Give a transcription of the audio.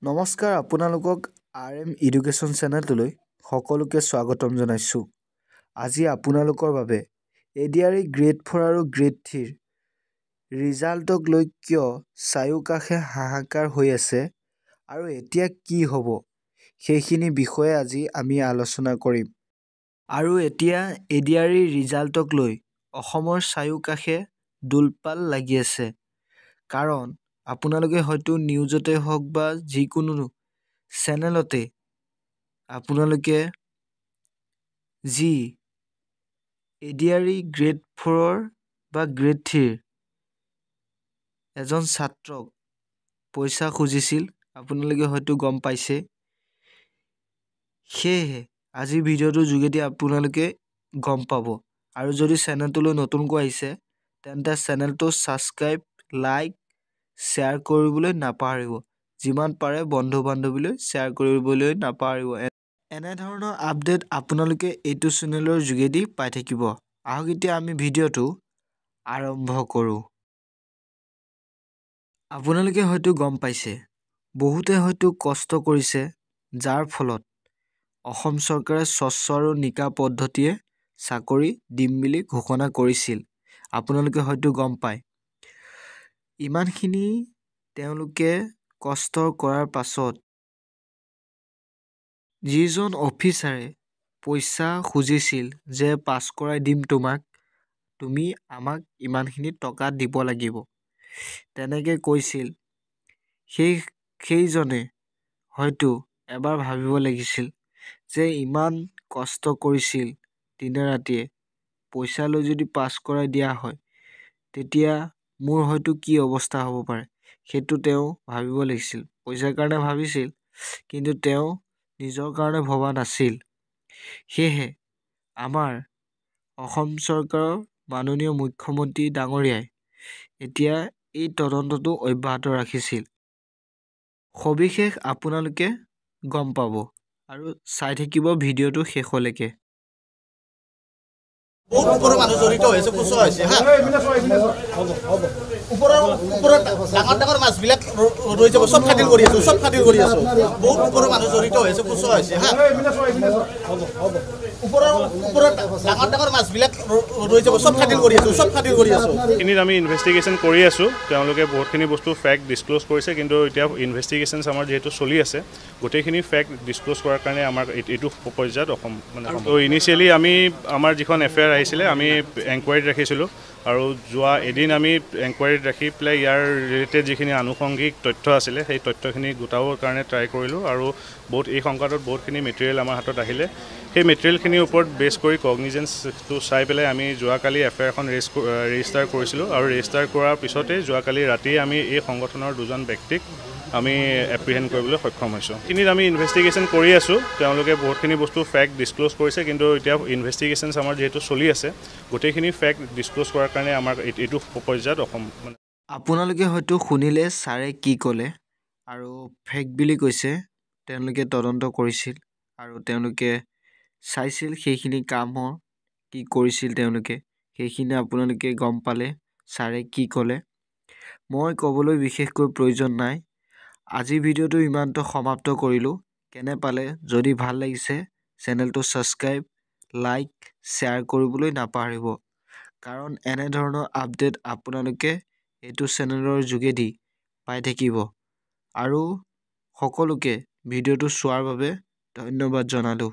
নমস্কাৰ আপোনালোকক RM education চেনেলটোলৈ সকলোকে স্বাগতম জনাইছোঁ। আজি আপোনালোকৰ বাবে ADRE গ্ৰেড 4 আৰু গ্ৰেড 3 ৰিজাল্টক লৈ কিয় চাৰিওকাষে হাহাকাৰ হৈ আছে আৰু এতিয়া কি হ'ব সেইখিনি বিষয়ে আজি আমি আলোচনা কৰিম। আৰু এতিয়া ADRE ৰিজাল্টক লৈ অসমৰ চাৰিওকাষে দোলপাল লাগি আছে। কাৰণ আপোনালোকে হয়তো নিউজতে হওক বা যিকোনো চেনেলতে আপোনালোকে যি ADRE গ্ৰেড 4 বা গ্ৰেড 3 এজন ছাত্ৰক পইচা খুজিছিল আপোনালোকে হয়তো গম পাইছে। সেয়েহে আজি ভিডিঅ'টোৰ যোগেদি আপোনালোকে গম পাব। আৰু যদি চেনেলটোলৈ নতুনকৈ আহিছে তেন্তে চেনেলটো ছাবস্ক্ৰাইব, লাইক, শ্বেয়াৰ কৰিবলৈ নাপাহৰিব। যিমান পাৰে বন্ধু বান্ধৱীলৈ শ্বেয়াৰ কৰিবলৈ নাপাহৰিব। এনেধৰণৰ আপডেট আপোনালোকে এইটো চেনেলৰ যোগেদি পাই থাকিব। আহক এতিয়া আমি ভিডিঅ'টো আৰম্ভ কৰোঁ। আপোনালোকে হয়তো গম পাইছে, বহুতে হয়তো কষ্ট কৰিছে, যাৰ ফলত অসম চৰকাৰে স্বচ্ছ আৰু নিকা পদ্ধতিয়ে চাকৰি দিম বুলি ঘোষণা কৰিছিল। আপোনালোকে হয়তো গম পায়। ইমানখিনি তেওঁলোকে কষ্ট কৰাৰ পাছত যিজন অফিচাৰে পইচা খুজিছিল যে পাছ কৰাই দিম তোমাক, তুমি আমাক ইমানখিনি টকা দিব লাগিব, তেনেকৈ কৈছিল। সেইজনে হয়তো এবাৰ ভাবিব লাগিছিল যে ইমান কষ্ট কৰিছিল দিনে ৰাতিয়ে, পইচা লৈ যদি পাছ কৰাই দিয়া হয় তেতিয়া মোৰ হয়তো কি অৱস্থা হ'ব পাৰে, সেইটো তেওঁ ভাবিব লাগিছিল। পইচাৰ কাৰণে ভাবিছিল, কিন্তু তেওঁ নিজৰ কাৰণে ভবা নাছিল। সেয়েহে আমাৰ অসম চৰকাৰৰ মাননীয় মুখ্যমন্ত্ৰী ডাঙৰীয়াই এতিয়া এই তদন্তটো অব্যাহত ৰাখিছিল। সবিশেষ আপোনালোকে গম পাব আৰু চাই থাকিব ভিডিঅ'টো শেষলৈকে। বহুত ওপৰৰ মানুহ জড়িত হৈছে, কুচোৱা হৈছে হা। ওপৰত ডাঙৰ মাছবিলাক ৰৈ যাব, চব খাতিৰ কৰি আছো, বহুত ওপৰৰ মানুহ জড়িত হৈছে, কুচোৱা হৈছে হা। ওপৰত ডাঙৰ মাছবিলাক ৰৈ যাব, চব খাতিৰ কৰি আছো। এইখিনিত আমি ইনভেষ্টিগেশ্যন কৰি আছোঁ। তেওঁলোকে বহুতখিনি বস্তু ফেক্ট ডিছক্ল'জ কৰিছে, কিন্তু এতিয়া ইনভেষ্টিগেশ্যনছ আমাৰ যিহেতু চলি আছে, গোটেইখিনি ফেক্ট ডিছক্ল'জ কৰাৰ কাৰণে আমাৰ এইটো পৰ্যায়ত অসম তো ইনিচিয়েলি আমি আমাৰ যিখন FIR আহিছিলে আমি এনকুৱাৰীত ৰাখিছিলোঁ, আৰু যোৱা এদিন আমি এনকুৱাৰীত ৰাখি পেলাই ইয়াৰ ৰিলেটেড যিখিনি আনুষংগিক তথ্য আছিলে সেই তথ্যখিনি গোটাবৰ কাৰণে ট্ৰাই কৰিলোঁ। আৰু এই সংবাদত বহুতখিনি মেটেৰিয়েল আমাৰ হাতত আহিলে। সেই মেটেৰিয়েলখিনিৰ ওপৰত বেছ কৰি কগনিজেঞ্চটো চাই পেলাই আমি যোৱাকালি FIR এখন ৰেজিষ্টাৰ কৰিছিলোঁ, আৰু ৰেজিষ্টাৰ কৰাৰ পিছতেই যোৱাকালি ৰাতি আমি এই সংগঠনৰ দুজন ব্যক্তিক আমি এপ্ৰিহেণ্ড কৰিবলৈ সক্ষম হৈছোঁ। এইখিনিত আমি ইনভেষ্টিগেশ্যন কৰি আছোঁ। তেওঁলোকে বহুতখিনি বস্তু ফেক্ট ডিছক্ল'জ কৰিছে, কিন্তু এতিয়া ইনভেষ্টিগেশ্যনছ আমাৰ যিহেতু চলি আছে, গোটেইখিনি ফেক্ট ডিছক্ল'জ কৰাৰ কাৰণে আমাৰ এইটো পৰ্যায়ত অসম আপোনালোকে হয়তো শুনিলে ছাৰে কি ক'লে, আৰু ফেক বুলি কৈছে। তেওঁলোকে তদন্ত কৰিছিল আৰু তেওঁলোকে চাইছিল সেইখিনি কামৰ কি কৰিছিল তেওঁলোকে, সেইখিনি আপোনালোকে গম পালে ছাৰে কি ক'লে। মই ক'বলৈ বিশেষকৈ প্ৰয়োজন নাই। আজি ভিডিঅ'টো ইমানটো সমাপ্ত কৰিলোঁ। কেনে পালে? যদি ভাল লাগিছে চেনেলটো ছাবস্ক্ৰাইব, লাইক, শ্বেয়াৰ কৰিবলৈ নাপাহৰিব। কাৰণ এনেধৰণৰ আপডেট আপোনালোকে এইটো চেনেলৰ যোগেদি পাই থাকিব। আৰু সকলোকে ভিডিঅ'টো চোৱাৰ বাবে ধন্যবাদ জনালোঁ।